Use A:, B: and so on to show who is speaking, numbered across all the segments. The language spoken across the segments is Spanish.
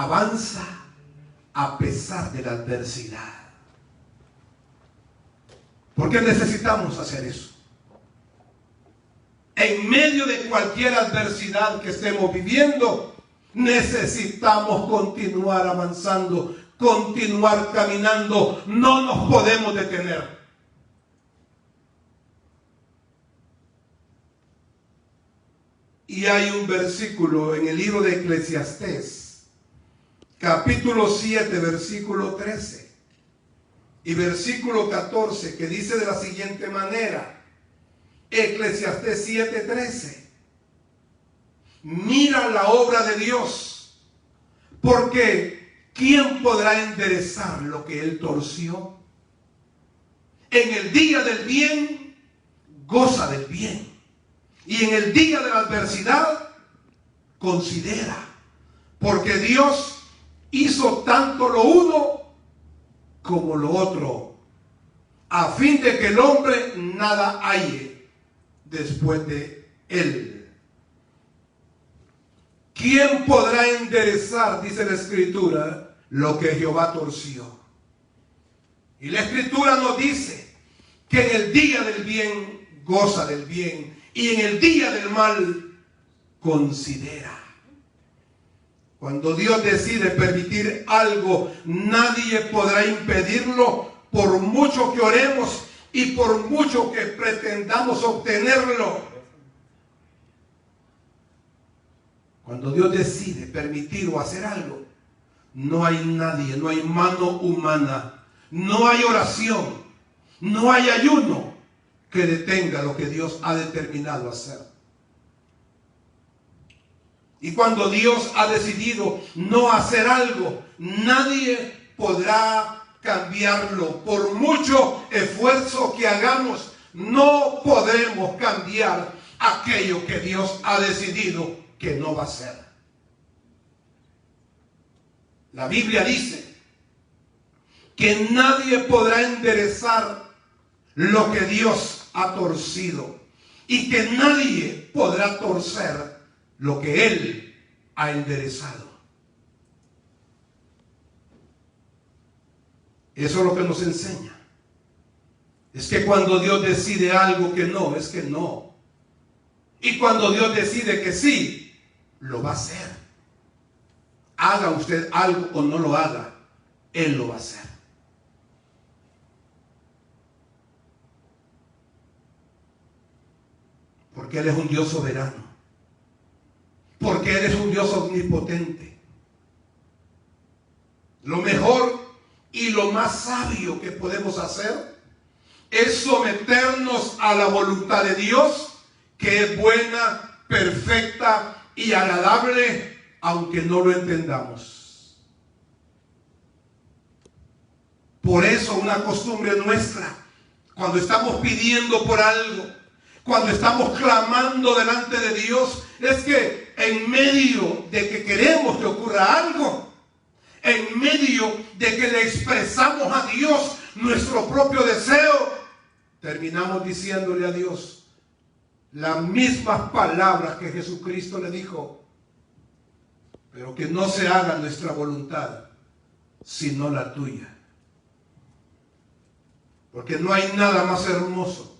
A: avanza a pesar de la adversidad. ¿Por qué necesitamos hacer eso? En medio de cualquier adversidad que estemos viviendo, necesitamos continuar avanzando, continuar caminando. No nos podemos detener. Y hay un versículo en el libro de Eclesiastés, capítulo 7, versículo 13 y versículo 14, que dice de la siguiente manera. Eclesiastés 7:13. Mira la obra de Dios, porque ¿quién podrá enderezar lo que él torció? En el día del bien, goza del bien. Y en el día de la adversidad, considera. Porque Dios hizo tanto lo uno como lo otro, a fin de que el hombre nada halle después de él. ¿Quién podrá enderezar, dice la Escritura, lo que Jehová torció? Y la Escritura nos dice que en el día del bien goza del bien y en el día del mal considera. Cuando Dios decide permitir algo, nadie podrá impedirlo, por mucho que oremos y por mucho que pretendamos obtenerlo. Cuando Dios decide permitir o hacer algo, no hay nadie, no hay mano humana, no hay oración, no hay ayuno que detenga lo que Dios ha determinado hacer. Y cuando Dios ha decidido no hacer algo, nadie podrá cambiarlo. Por mucho esfuerzo que hagamos, no podremos cambiar aquello que Dios ha decidido que no va a ser. La Biblia dice que nadie podrá enderezar lo que Dios ha torcido y que nadie podrá torcer lo que Él ha enderezado. Eso es lo que nos enseña. Es que cuando Dios decide algo que no, es que no. Y cuando Dios decide que sí, lo va a hacer. Haga usted algo o no lo haga, Él lo va a hacer. Porque Él es un Dios soberano. Porque Él es un Dios omnipotente. Lo mejor y lo más sabio que podemos hacer es someternos a la voluntad de Dios, que es buena, perfecta y agradable, aunque no lo entendamos. Por eso una costumbre nuestra, cuando estamos pidiendo por algo, cuando estamos clamando delante de Dios, es que en medio de que queremos que ocurra algo, en medio de que le expresamos a Dios nuestro propio deseo, terminamos diciéndole a Dios las mismas palabras que Jesucristo le dijo: pero que no se haga nuestra voluntad, sino la tuya. Porque no hay nada más hermoso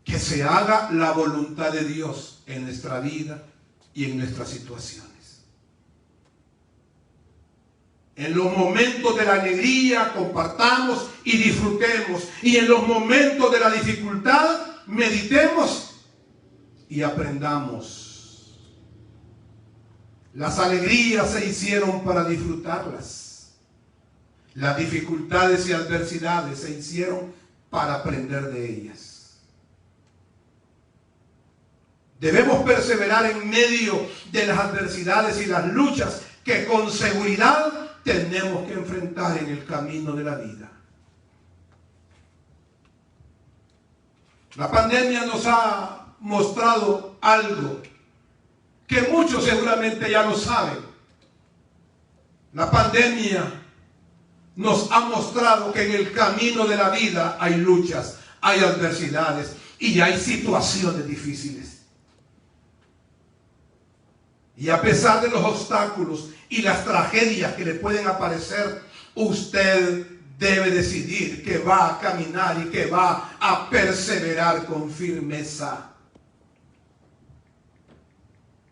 A: que se haga la voluntad de Dios en nuestra vida y en nuestras situaciones. En los momentos de la alegría compartamos y disfrutemos, y en los momentos de la dificultad meditemos y aprendamos. Las alegrías se hicieron para disfrutarlas. Las dificultades y adversidades se hicieron para aprender de ellas. Debemos perseverar en medio de las adversidades y las luchas que con seguridad tenemos que enfrentar en el camino de la vida. La pandemia nos ha mostrado algo que muchos seguramente ya lo saben. La pandemia nos ha mostrado que en el camino de la vida hay luchas, hay adversidades y hay situaciones difíciles. Y a pesar de los obstáculos y las tragedias que le pueden aparecer, usted debe decidir que va a caminar y que va a perseverar con firmeza.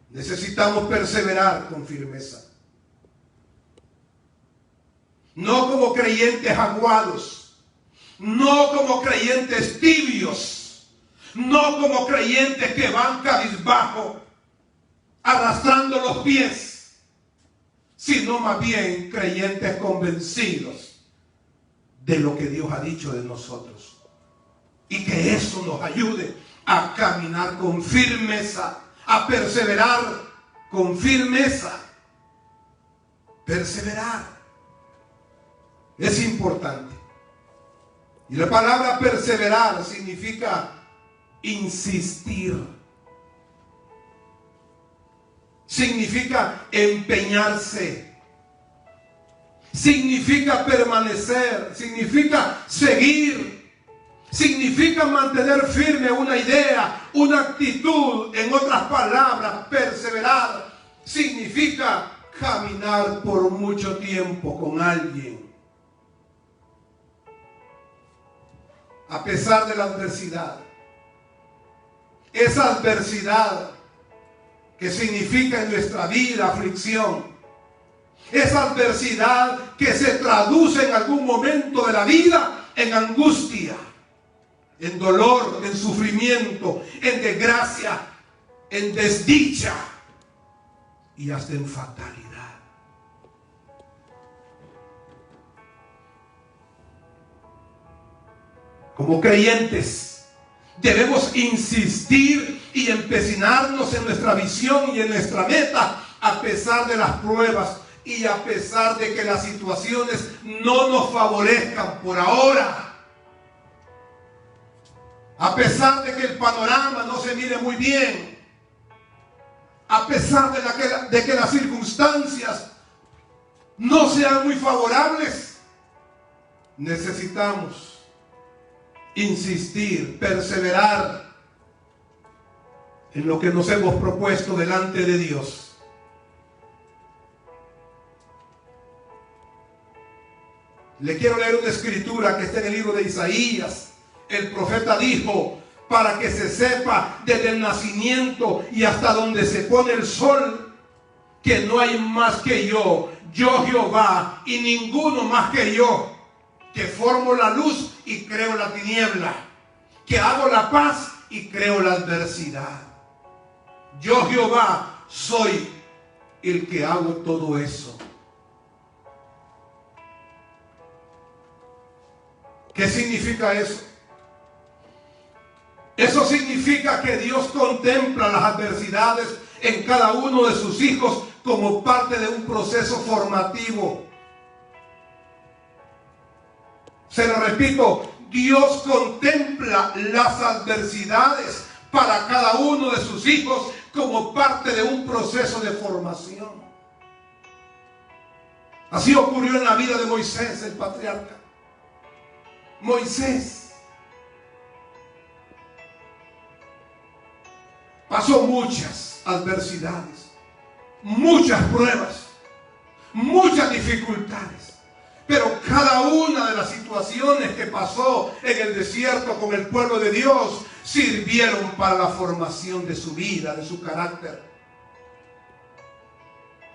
A: Necesitamos perseverar con firmeza. No como creyentes aguados, no como creyentes tibios, no como creyentes que van cabizbajo, arrastrando los pies, sino más bien creyentes convencidos de lo que Dios ha dicho de nosotros. Y que eso nos ayude a caminar con firmeza, a perseverar con firmeza. Perseverar es importante. Y la palabra perseverar significa insistir. Significa empeñarse. Significa permanecer. Significa seguir. Significa mantener firme una idea, una actitud. En otras palabras, perseverar significa caminar por mucho tiempo con alguien. A pesar de la adversidad. Esa adversidad que significa en nuestra vida aflicción. Esa adversidad que se traduce en algún momento de la vida en angustia, en dolor, en sufrimiento, en desgracia, en desdicha y hasta en fatalidad. Como creyentes debemos insistir y empecinarnos en nuestra visión y en nuestra meta, a pesar de las pruebas y a pesar de que las situaciones no nos favorezcan por ahora. A pesar de que el panorama no se mire muy bien, a pesar de que las circunstancias no sean muy favorables, necesitamos insistir, perseverar en lo que nos hemos propuesto delante de Dios. Le quiero leer una escritura que está en el libro de Isaías. El profeta dijo: para que se sepa desde el nacimiento y hasta donde se pone el sol, que no hay más que yo Jehová, y ninguno más que yo, que formo la luz y creo la tiniebla, que hago la paz y creo la adversidad. Yo Jehová soy el que hago todo eso. ¿Qué significa eso? Eso significa que Dios contempla las adversidades en cada uno de sus hijos como parte de un proceso formativo. Se lo repito, Dios contempla las adversidades para cada uno de sus hijos como parte de un proceso de formación. Así ocurrió en la vida de Moisés, el patriarca. Moisés pasó muchas adversidades, muchas pruebas, muchas dificultades. Pero cada una de las situaciones que pasó en el desierto con el pueblo de Dios sirvieron para la formación de su vida, de su carácter.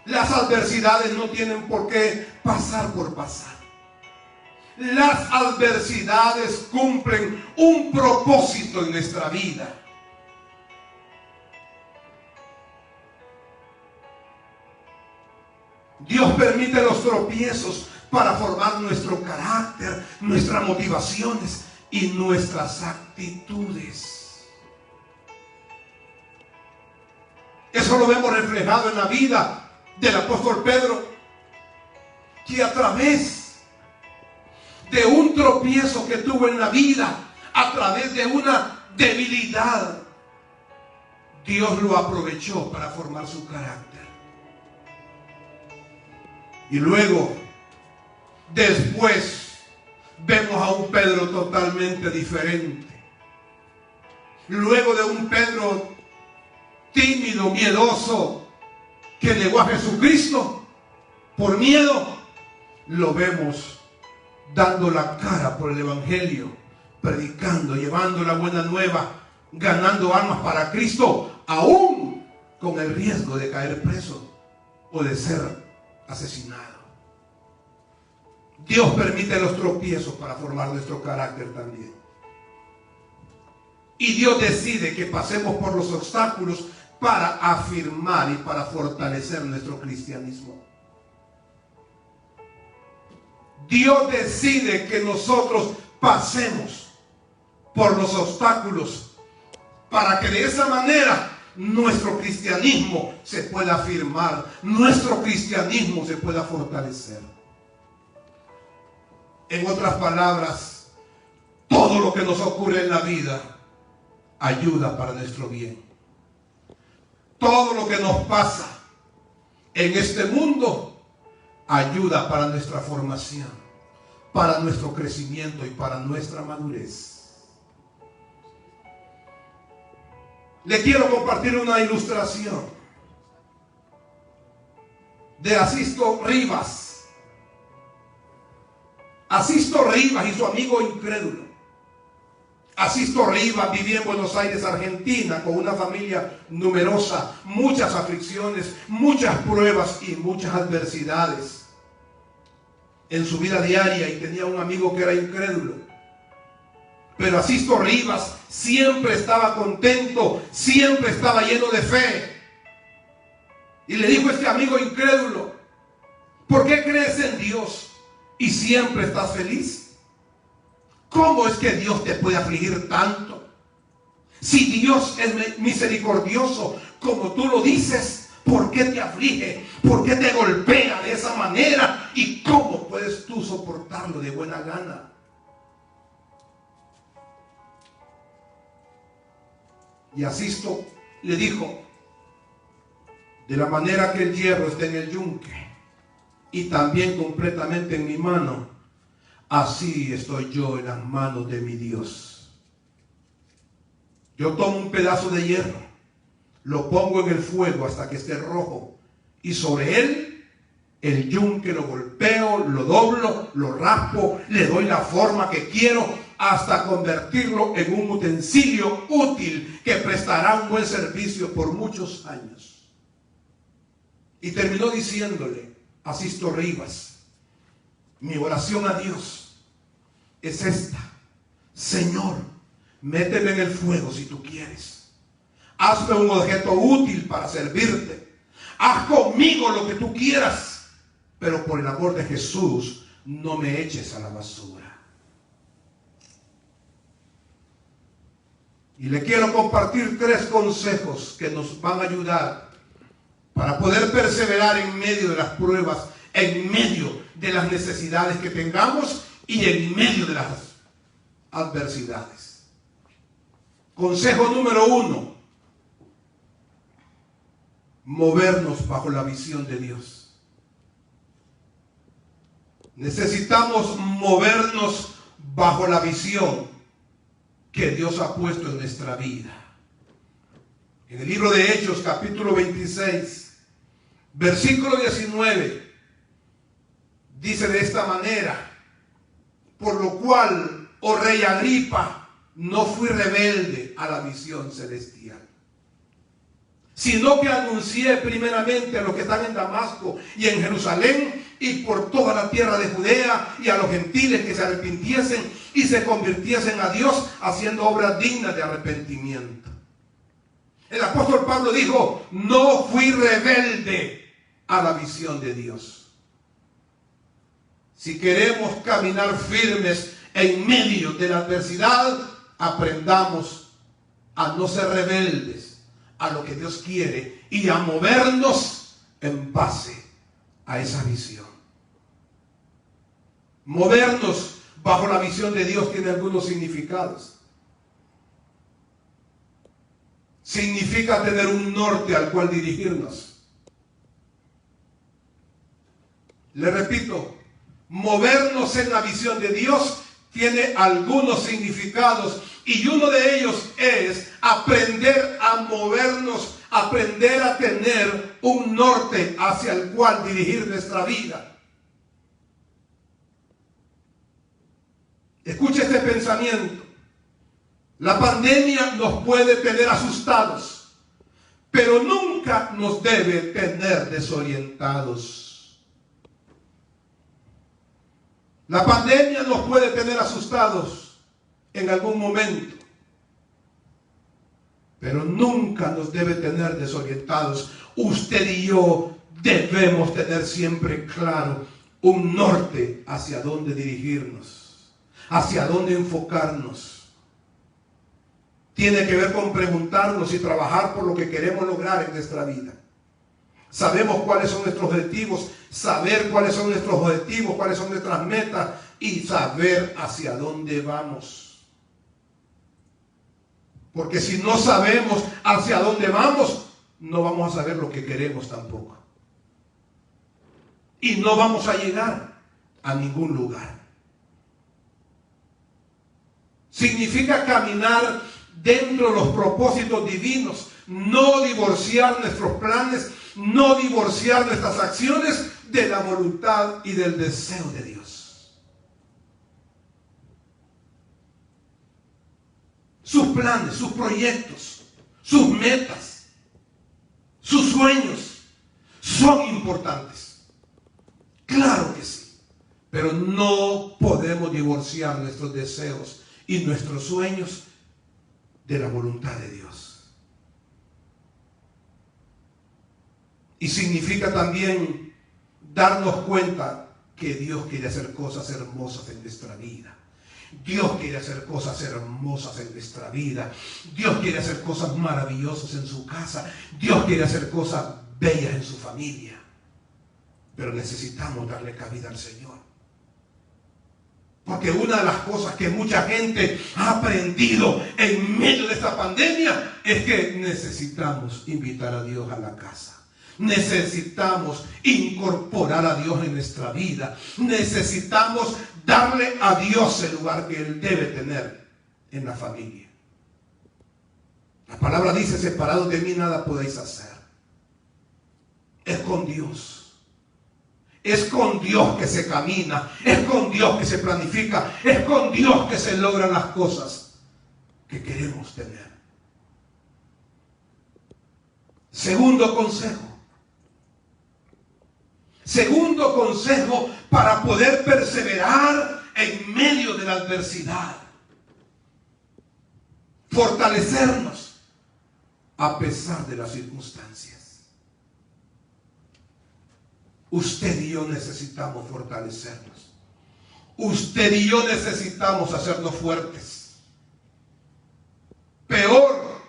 A: Las adversidades no tienen por qué pasar por pasar. Las adversidades cumplen un propósito en nuestra vida. Dios permite los tropiezos para formar nuestro carácter, nuestras motivaciones y nuestras actitudes. Eso lo vemos reflejado en la vida del apóstol Pedro, que a través de un tropiezo que tuvo en la vida, a través de una debilidad, Dios lo aprovechó para formar su carácter. Y luego, después, vemos a un Pedro totalmente diferente. Luego de un Pedro tímido, miedoso, que negó a Jesucristo por miedo, lo vemos dando la cara por el Evangelio, predicando, llevando la buena nueva, ganando almas para Cristo, aún con el riesgo de caer preso o de ser asesinado. Dios permite los tropiezos para formar nuestro carácter también. Y Dios decide que pasemos por los obstáculos para afirmar y para fortalecer nuestro cristianismo. Dios decide que nosotros pasemos por los obstáculos para que de esa manera nuestro cristianismo se pueda afirmar, nuestro cristianismo se pueda fortalecer. En otras palabras, todo lo que nos ocurre en la vida ayuda para nuestro bien. Todo lo que nos pasa en este mundo ayuda para nuestra formación, para nuestro crecimiento y para nuestra madurez. Le quiero compartir una ilustración de Asisto Rivas. Asisto Rivas y su amigo incrédulo. Asisto Rivas vivía en Buenos Aires, Argentina, con una familia numerosa, muchas aflicciones, muchas pruebas y muchas adversidades en su vida diaria, y tenía un amigo que era incrédulo. Pero Asisto Rivas siempre estaba contento, siempre estaba lleno de fe. Y le dijo a este amigo incrédulo: ¿por qué crees en Dios y siempre estás feliz? ¿Cómo es que Dios te puede afligir tanto? Si Dios es misericordioso, como tú lo dices, ¿por qué te aflige? ¿Por qué te golpea de esa manera? ¿Y cómo puedes tú soportarlo de buena gana? Y Asisto le dijo: de la manera que el hierro está en el yunque y también completamente en mi mano, así estoy yo en las manos de mi Dios. Yo tomo un pedazo de hierro, lo pongo en el fuego hasta que esté rojo, y sobre él el yunque lo golpeo, lo doblo, lo raspo, le doy la forma que quiero, hasta convertirlo en un utensilio útil que prestará un buen servicio por muchos años. Y terminó diciéndole Asisto Rivas: mi oración a Dios es esta: Señor, méteme en el fuego si tú quieres. Hazme un objeto útil para servirte. Haz conmigo lo que tú quieras, pero por el amor de Jesús, no me eches a la basura. Y le quiero compartir 3 consejos que nos van a ayudar para poder perseverar en medio de las pruebas, en medio de las necesidades que tengamos y en medio de las adversidades. Consejo número 1: movernos bajo la visión de Dios. Necesitamos movernos bajo la visión que Dios ha puesto en nuestra vida. En el libro de Hechos, capítulo 26, versículo 19, dice de esta manera: por lo cual, oh rey Agripa, no fui rebelde a la visión celestial, sino que anuncié primeramente a los que están en Damasco y en Jerusalén y por toda la tierra de Judea, y a los gentiles que se arrepintiesen y se convirtiesen a Dios, haciendo obras dignas de arrepentimiento. El apóstol Pablo dijo: no fui rebelde a la visión de Dios. Si queremos caminar firmes en medio de la adversidad, aprendamos a no ser rebeldes a lo que Dios quiere y a movernos en base a esa visión. Movernos bajo la visión de Dios tiene algunos significados. Significa tener un norte al cual dirigirnos. Le repito, movernos en la visión de Dios tiene algunos significados y uno de ellos es aprender a movernos, aprender a tener un norte hacia el cual dirigir nuestra vida. Escuche este pensamiento. La pandemia nos puede tener asustados, pero nunca nos debe tener desorientados. La pandemia nos puede tener asustados en algún momento, pero nunca nos debe tener desorientados. Usted y yo debemos tener siempre claro un norte hacia dónde dirigirnos, hacia dónde enfocarnos. Tiene que ver con preguntarnos y trabajar por lo que queremos lograr en nuestra vida. Sabemos cuáles son nuestros objetivos, saber cuáles son nuestros objetivos, cuáles son nuestras metas y saber hacia dónde vamos. Porque si no sabemos hacia dónde vamos, no vamos a saber lo que queremos tampoco. Y no vamos a llegar a ningún lugar. Significa caminar dentro de los propósitos divinos, no divorciar nuestros planes, no divorciar nuestras acciones de la voluntad y del deseo de Dios. Sus planes, sus proyectos, sus metas, sus sueños son importantes. Claro que sí, pero no podemos divorciar nuestros deseos y nuestros sueños de la voluntad de Dios. Y significa también darnos cuenta que Dios quiere hacer cosas hermosas en nuestra vida. Dios quiere hacer cosas hermosas en nuestra vida. Dios quiere hacer cosas maravillosas en su casa. Dios quiere hacer cosas bellas en su familia. Pero necesitamos darle cabida al Señor. Porque una de las cosas que mucha gente ha aprendido en medio de esta pandemia es que necesitamos invitar a Dios a la casa. Necesitamos incorporar a Dios en nuestra vida. Necesitamos darle a Dios el lugar que Él debe tener en la familia. La palabra dice, separados de mí nada podéis hacer. Es con Dios. Es con Dios que se camina, es con Dios que se planifica, es con Dios que se logran las cosas que queremos tener. Segundo consejo. Segundo consejo para poder perseverar en medio de la adversidad. Fortalecernos a pesar de las circunstancias. Usted y yo necesitamos fortalecernos. Usted y yo necesitamos hacernos fuertes. Peor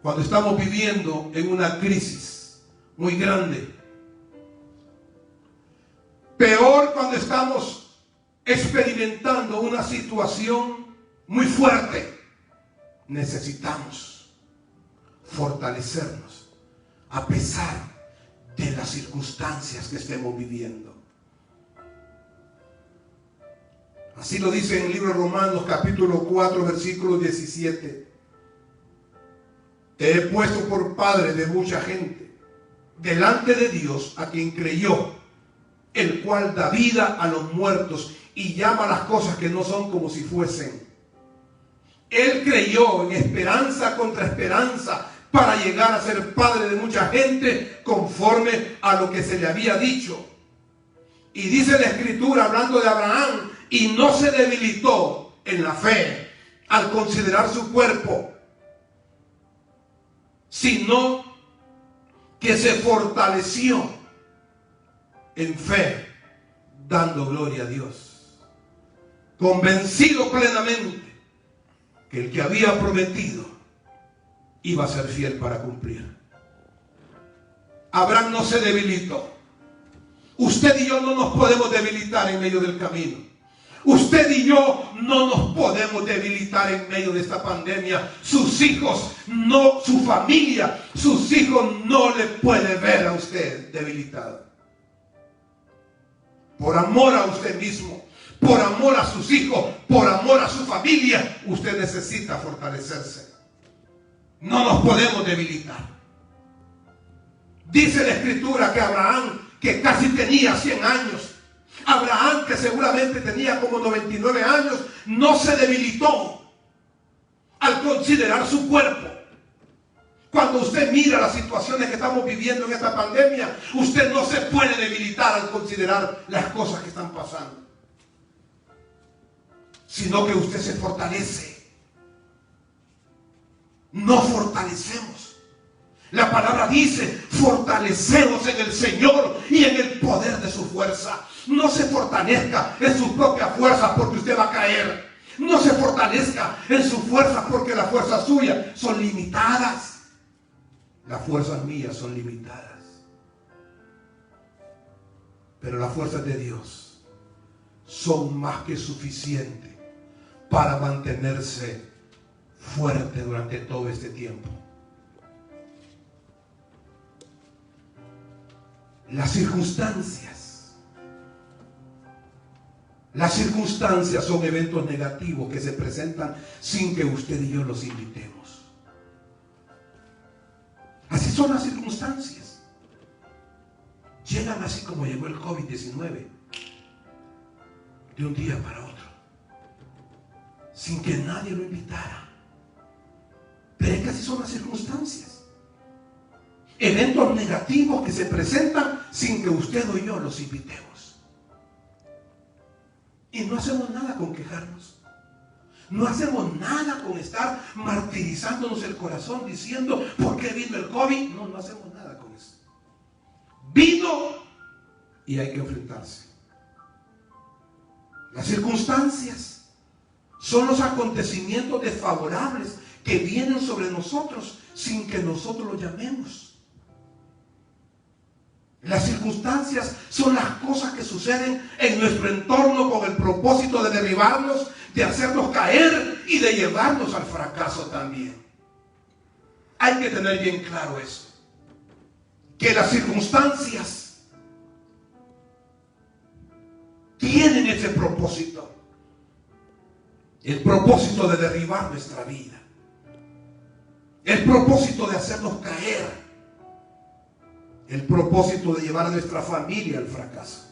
A: cuando estamos viviendo en una crisis muy grande. Peor cuando estamos experimentando una situación muy fuerte. Necesitamos fortalecernos a pesar de las circunstancias que estemos viviendo. Así lo dice en el libro de Romanos capítulo 4 versículo 17. Te he puesto por padre de mucha gente delante de Dios, a quien creyó, el cual da vida a los muertos y llama las cosas que no son como si fuesen. Él creyó en esperanza contra esperanza para llegar a ser padre de mucha gente conforme a lo que se le había dicho. Y dice la Escritura, hablando de Abraham, y no se debilitó en la fe al considerar su cuerpo, sino que se fortaleció en fe, dando gloria a Dios, convencido plenamente que el que había prometido iba a ser fiel para cumplir. Abraham no se debilitó. Usted y yo no nos podemos debilitar en medio del camino. Usted y yo no nos podemos debilitar en medio de esta pandemia. Sus hijos, no, su familia, sus hijos no le pueden ver a usted debilitado. Por amor a usted mismo, por amor a sus hijos, por amor a su familia, usted necesita fortalecerse. No nos podemos debilitar. Dice la Escritura que Abraham, que casi tenía 100 años, Abraham, que seguramente tenía como 99 años, no se debilitó al considerar su cuerpo. Cuando usted mira las situaciones que estamos viviendo en esta pandemia, usted no se puede debilitar al considerar las cosas que están pasando, sino que usted se fortalece. Nos fortalecemos. La palabra dice: fortaleceos en el Señor y en el poder de su fuerza. No se fortalezca en sus propias fuerzas porque usted va a caer. No se fortalezca en sus fuerzas porque las fuerzas suyas son limitadas. Las fuerzas mías son limitadas. Pero las fuerzas de Dios son más que suficientes para mantenerse fuerte durante todo este tiempo. Las circunstancias son eventos negativos que se presentan sin que usted y yo los invitemos. Así son las circunstancias. Llegan así como llegó el COVID-19, de un día para otro, sin que nadie lo invitara. Pero es que así son las circunstancias. Eventos negativos que se presentan sin que usted o yo los invitemos. Y no hacemos nada con quejarnos. No hacemos nada con estar martirizándonos el corazón diciendo: ¿por qué vino el COVID? No hacemos nada con eso. Vino y hay que enfrentarse. Las circunstancias son los acontecimientos desfavorables que vienen sobre nosotros sin que nosotros los llamemos. Las circunstancias son las cosas que suceden en nuestro entorno con el propósito de derribarnos, de hacernos caer y de llevarnos al fracaso también. Hay que tener bien claro eso, que las circunstancias tienen ese propósito, el propósito de derribar nuestra vida, el propósito de hacernos caer, el propósito de llevar a nuestra familia al fracaso.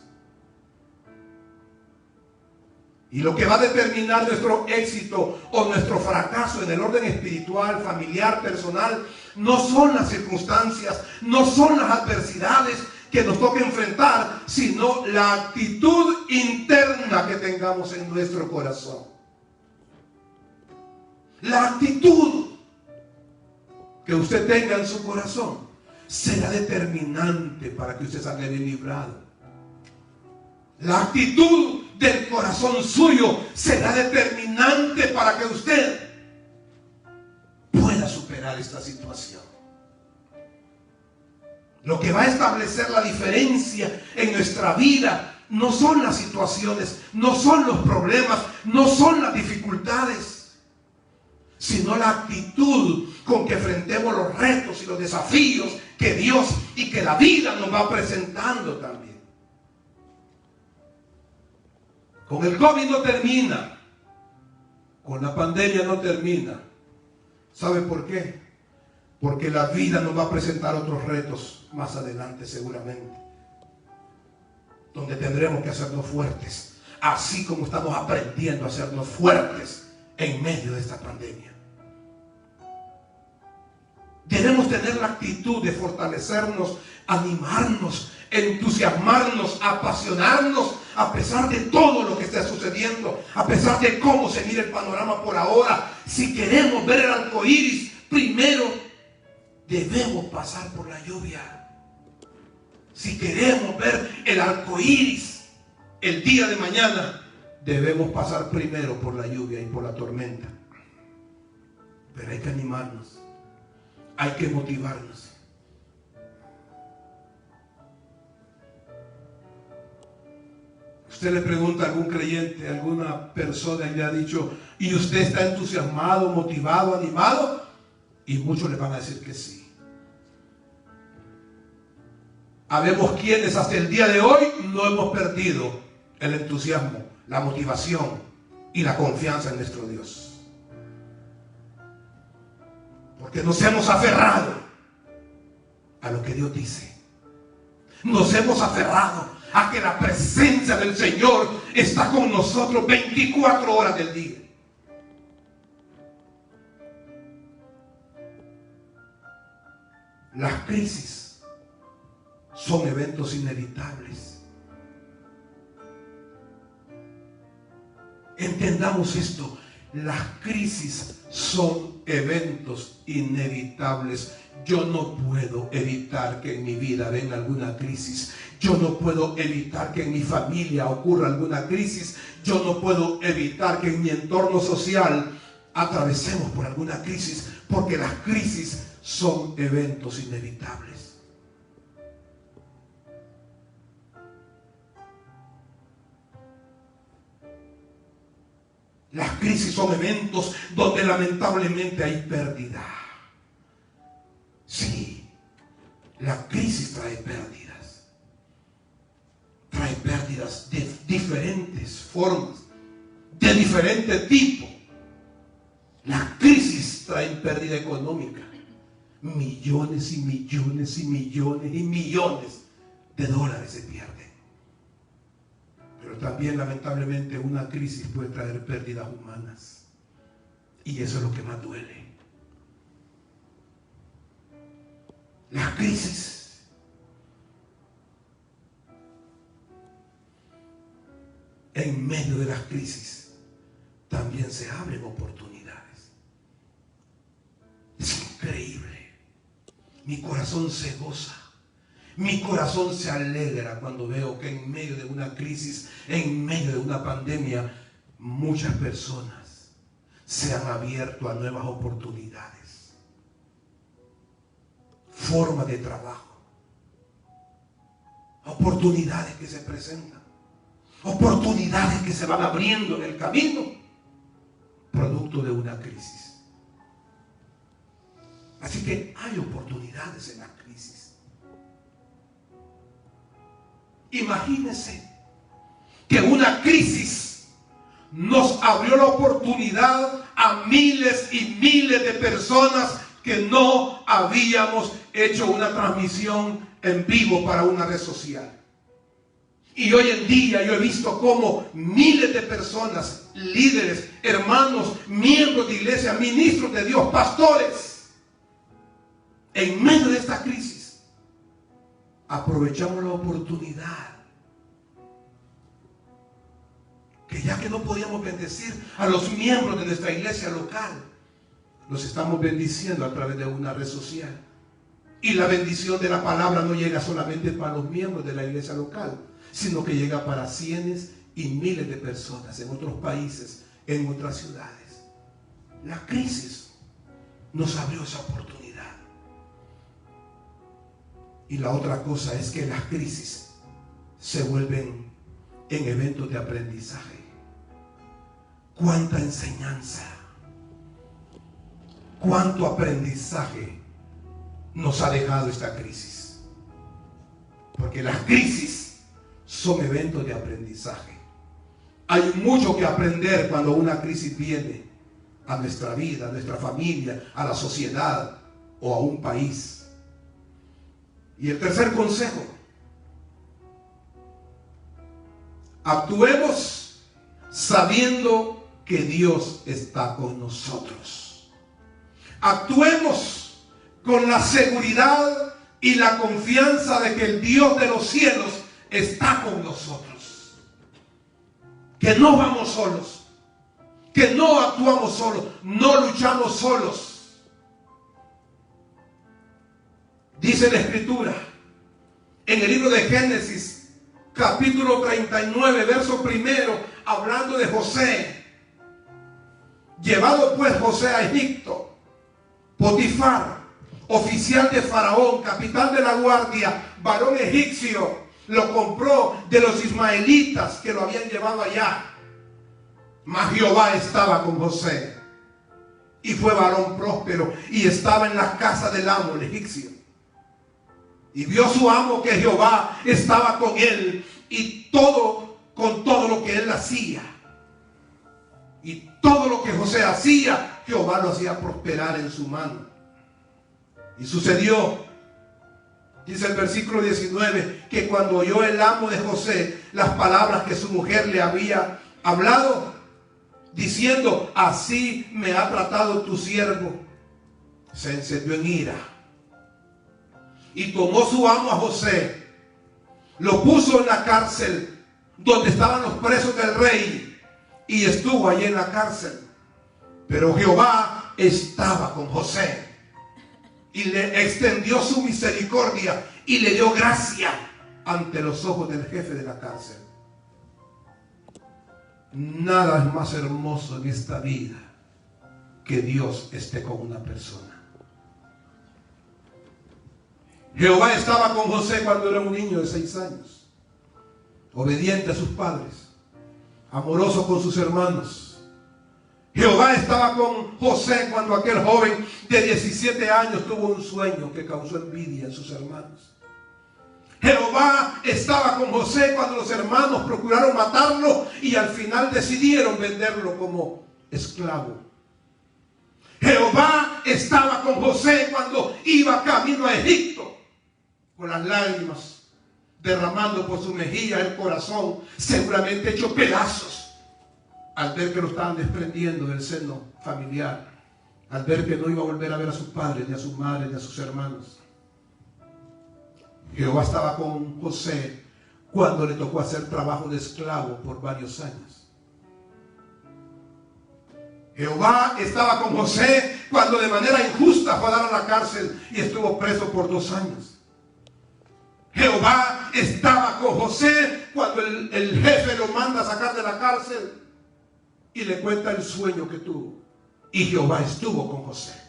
A: Y lo que va a determinar nuestro éxito o nuestro fracaso en el orden espiritual, familiar, personal, no son las circunstancias, no son las adversidades que nos toca enfrentar, sino la actitud interna que tengamos en nuestro corazón. La actitud que usted tenga en su corazón será determinante para que usted salga bien librado. La actitud del corazón suyo será determinante para que usted pueda superar esta situación. Lo que va a establecer la diferencia en nuestra vida no son las situaciones, no son los problemas, no son las dificultades, sino la actitud con que enfrentemos los retos y los desafíos que Dios y que la vida nos va presentando también. Con el COVID no termina, con la pandemia no termina. ¿Sabe por qué? Porque la vida nos va a presentar otros retos más adelante seguramente, donde tendremos que hacernos fuertes, así como estamos aprendiendo a hacernos fuertes en medio de esta pandemia. Debemos tener la actitud de fortalecernos, animarnos, entusiasmarnos, apasionarnos a pesar de todo lo que esté sucediendo, a pesar de cómo se mira el panorama por ahora. Si queremos ver el arco iris, primero debemos pasar por la lluvia. Si queremos ver el arco iris el día de mañana, debemos pasar primero por la lluvia y por la tormenta. Pero hay que animarnos. Hay que motivarnos. Usted le pregunta a algún creyente, a alguna persona y le ha dicho: ¿y usted está entusiasmado, motivado, animado? Y muchos le van a decir que sí. Habemos quienes hasta el día de hoy no hemos perdido el entusiasmo, la motivación y la confianza en nuestro Dios. Porque nos hemos aferrado a lo que Dios dice. Nos hemos aferrado a que la presencia del Señor está con nosotros 24 horas del día. Las crisis son eventos inevitables. Entendamos esto. Las crisis son eventos inevitables. Yo no puedo evitar que en mi vida venga alguna crisis. Yo no puedo evitar que en mi familia ocurra alguna crisis. Yo no puedo evitar que en mi entorno social atravesemos por alguna crisis, porque las crisis son eventos inevitables. Las crisis son eventos donde lamentablemente hay pérdida. Sí, la crisis trae pérdidas. Trae pérdidas de diferentes formas, de diferente tipo. La crisis trae pérdida económica. Millones y millones y millones y millones de dólares se pierden. Pero también lamentablemente una crisis puede traer pérdidas humanas. Y eso es lo que más duele. La crisis en medio de las crisis también se abren oportunidades. Es increíble. Mi corazón se goza. Mi corazón se alegra cuando veo que en medio de una crisis, en medio de una pandemia, muchas personas se han abierto a nuevas oportunidades, formas de trabajo, oportunidades que se presentan, oportunidades que se van abriendo en el camino, producto de una crisis. Así que hay oportunidades en la crisis. Imagínense que una crisis nos abrió la oportunidad a miles y miles de personas que no habíamos hecho una transmisión en vivo para una red social. Y hoy en día yo he visto cómo miles de personas, líderes, hermanos, miembros de iglesia, ministros de Dios, pastores, en medio de esta crisis, aprovechamos la oportunidad. Que ya que no podíamos bendecir a los miembros de nuestra iglesia local, los estamos bendiciendo a través de una red social. Y la bendición de la palabra no llega solamente para los miembros de la iglesia local, sino que llega para cientos y miles de personas en otros países, en otras ciudades. La crisis nos abrió esa oportunidad. Y la otra cosa es que las crisis se vuelven en eventos de aprendizaje. Cuánta enseñanza, cuánto aprendizaje nos ha dejado esta crisis. Porque las crisis son eventos de aprendizaje. Hay mucho que aprender cuando una crisis viene a nuestra vida, a nuestra familia, a la sociedad o a un país. Y el tercer consejo: actuemos sabiendo que Dios está con nosotros. Actuemos con la seguridad y la confianza de que el Dios de los cielos está con nosotros. Que no vamos solos, que no actuamos solos, no luchamos solos. Dice la Escritura en el libro de Génesis, capítulo 39, verso 1, hablando de José. Llevado pues José a Egipto, Potifar, oficial de Faraón, capitán de la guardia, varón egipcio, lo compró de los ismaelitas que lo habían llevado allá. Mas Jehová estaba con José y fue varón próspero y estaba en la casa del amo, el egipcio. Y vio su amo que Jehová estaba con él y todo con todo lo que él hacía. Y todo lo que José hacía, Jehová lo hacía prosperar en su mano. Y sucedió, dice el versículo 19, que cuando oyó el amo de José las palabras que su mujer le había hablado, diciendo: así me ha tratado tu siervo, se encendió en ira. Y tomó su amo a José, lo puso en la cárcel donde estaban los presos del rey, y estuvo allí en la cárcel. Pero Jehová estaba con José y le extendió su misericordia y le dio gracia ante los ojos del jefe de la cárcel. Nada es más hermoso en esta vida que Dios esté con una persona. Jehová estaba con José cuando era un niño de 6 años, obediente a sus padres, amoroso con sus hermanos. Jehová estaba con José cuando aquel joven de 17 años tuvo un sueño que causó envidia en sus hermanos. Jehová estaba con José cuando los hermanos procuraron matarlo y al final decidieron venderlo como esclavo. Jehová estaba con José cuando iba camino a Egipto, con las lágrimas derramando por su mejilla, el corazón seguramente hecho pedazos al ver que lo estaban desprendiendo del seno familiar, al ver que no iba a volver a ver a sus padres, ni a sus madres, ni a sus hermanos. Jehová estaba con José cuando le tocó hacer trabajo de esclavo por varios años. Jehová estaba con José cuando de manera injusta fue a dar a la cárcel y estuvo preso por 2 años. Jehová estaba con José cuando el jefe lo manda a sacar de la cárcel y le cuenta el sueño que tuvo. Y Jehová estuvo con José.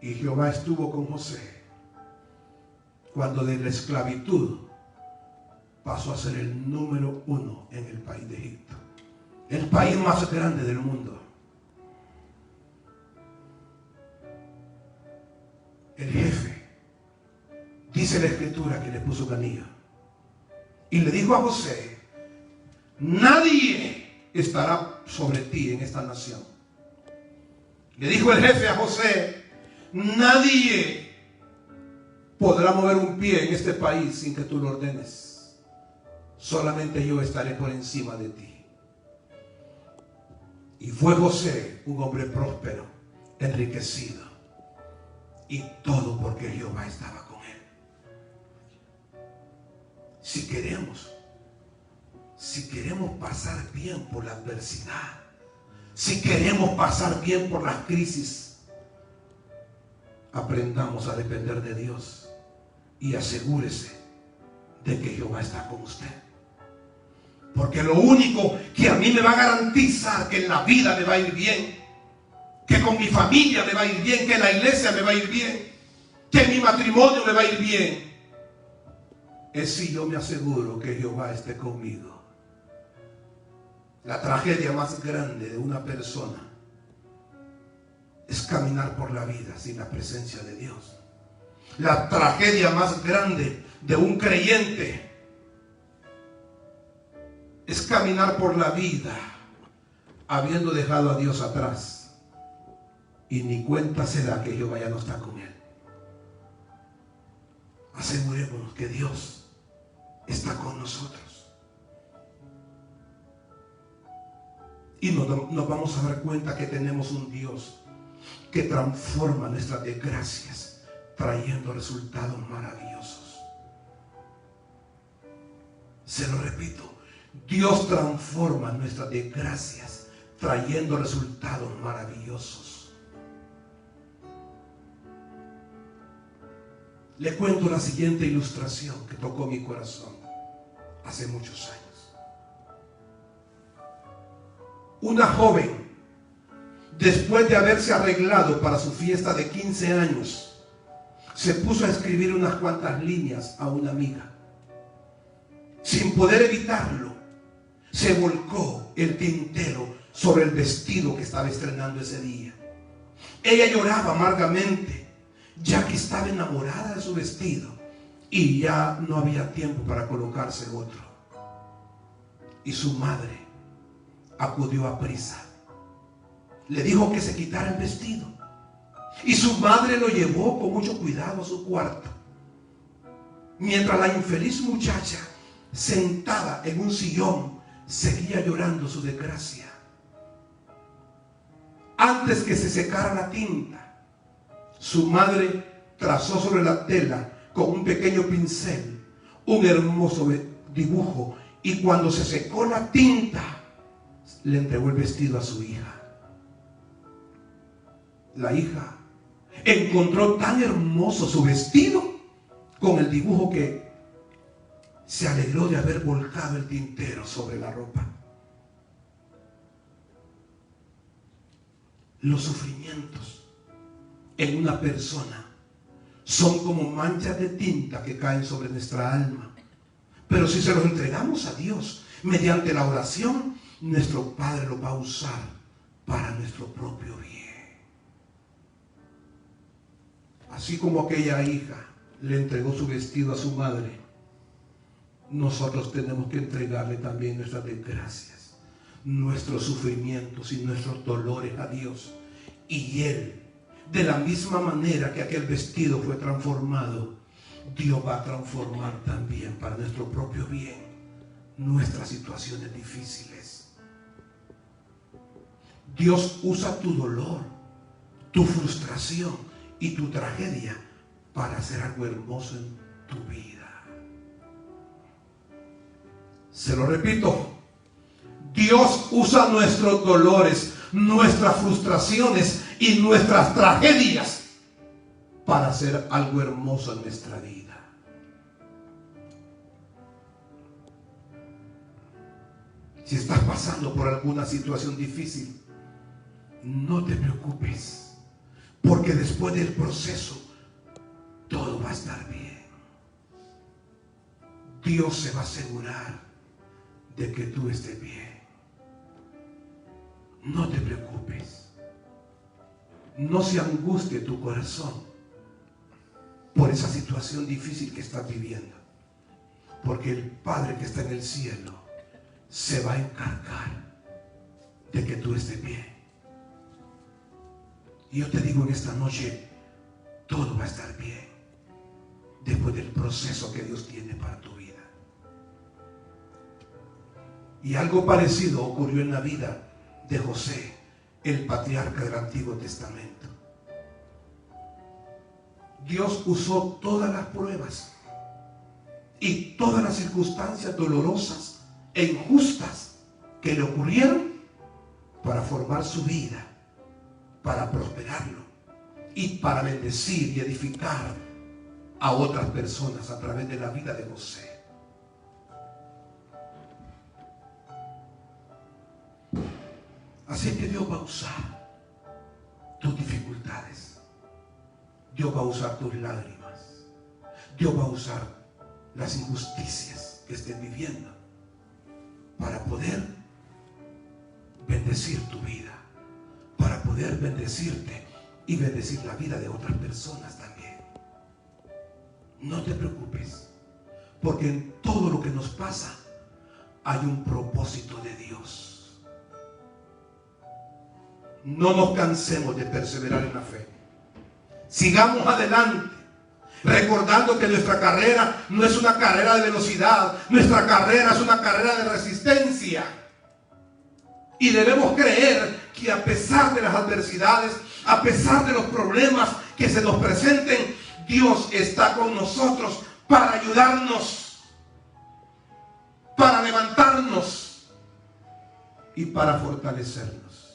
A: Y Jehová estuvo con José cuando de la esclavitud pasó a ser el número 1 en el país de Egipto, el país más grande del mundo. El jefe, dice la escritura, que le puso un anillo y le dijo a José: nadie estará sobre ti en esta nación. Le dijo el jefe a José: nadie podrá mover un pie en este país sin que tú lo ordenes. Solamente yo estaré por encima de ti. Y fue José un hombre próspero, enriquecido, y todo porque Jehová estaba con él. Si queremos pasar bien por la adversidad, si queremos pasar bien por las crisis, aprendamos a depender de Dios y asegúrese de que Jehová está con usted. Porque lo único que a mí me va a garantizar que en la vida me va a ir bien, que con mi familia me va a ir bien, que en la iglesia me va a ir bien, que en mi matrimonio me va a ir bien, es si yo me aseguro que Jehová esté conmigo. La tragedia más grande de una persona es caminar por la vida sin la presencia de Dios. La tragedia más grande de un creyente es caminar por la vida habiendo dejado a Dios atrás y ni cuenta se da que Jehová ya no está con él. Asegurémonos que Dios está con nosotros. Y nos vamos a dar cuenta que tenemos un Dios que transforma nuestras desgracias trayendo resultados maravillosos. Se lo repito, Dios transforma nuestras desgracias trayendo resultados maravillosos. Le cuento la siguiente ilustración que tocó mi corazón hace muchos años. Una joven, después de haberse arreglado para su fiesta de 15 años, se puso a escribir unas cuantas líneas a una amiga. Sin poder evitarlo, se volcó el tintero sobre el vestido que estaba estrenando ese día. Ella lloraba amargamente, ya que estaba enamorada de su vestido y ya no había tiempo para colocarse otro. Y su madre acudió a prisa. Le dijo que se quitara el vestido. Y su madre lo llevó con mucho cuidado a su cuarto. Mientras la infeliz muchacha, sentada en un sillón, seguía llorando su desgracia. Antes que se secara la tinta, su madre trazó sobre la tela con un pequeño pincel un hermoso dibujo, y cuando se secó la tinta, le entregó el vestido a su hija. La hija encontró tan hermoso su vestido con el dibujo que se alegró de haber volcado el tintero sobre la ropa. Los sufrimientos en una persona son como manchas de tinta que caen sobre nuestra alma. Pero si se los entregamos a Dios mediante la oración, nuestro Padre lo va a usar para nuestro propio bien. Así como aquella hija le entregó su vestido a su madre, nosotros tenemos que entregarle también nuestras desgracias, nuestros sufrimientos y nuestros dolores a Dios. Y Él, de la misma manera que aquel vestido fue transformado, Dios va a transformar también para nuestro propio bien nuestras situaciones difíciles. Dios usa tu dolor, tu frustración y tu tragedia para hacer algo hermoso en tu vida. Se lo repito, Dios usa nuestros dolores, nuestras frustraciones y nuestras tragedias para hacer algo hermoso en nuestra vida. Si estás pasando por alguna situación difícil, no te preocupes, porque después del proceso todo va a estar bien. Dios se va a asegurar de que tú estés bien. No te preocupes. No se angustie tu corazón por esa situación difícil que estás viviendo, porque el Padre que está en el cielo se va a encargar de que tú estés bien. Y yo te digo en esta noche, todo va a estar bien después del proceso que Dios tiene para tu vida. Y algo parecido ocurrió en la vida de José, el patriarca del Antiguo Testamento. Dios usó todas las pruebas y todas las circunstancias dolorosas e injustas que le ocurrieron para formar su vida, para prosperarlo y para bendecir y edificar a otras personas a través de la vida de José. Así que Dios va a usar tus dificultades, Dios va a usar tus lágrimas, Dios va a usar las injusticias que estés viviendo para poder bendecir tu vida, para poder bendecirte y bendecir la vida de otras personas también. No te preocupes, porque en todo lo que nos pasa hay un propósito de Dios. No nos cansemos de perseverar en la fe. Sigamos adelante, recordando que nuestra carrera no es una carrera de velocidad, nuestra carrera es una carrera de resistencia. Y debemos creer que a pesar de las adversidades, a pesar de los problemas que se nos presenten, Dios está con nosotros para ayudarnos, para levantarnos y para fortalecernos.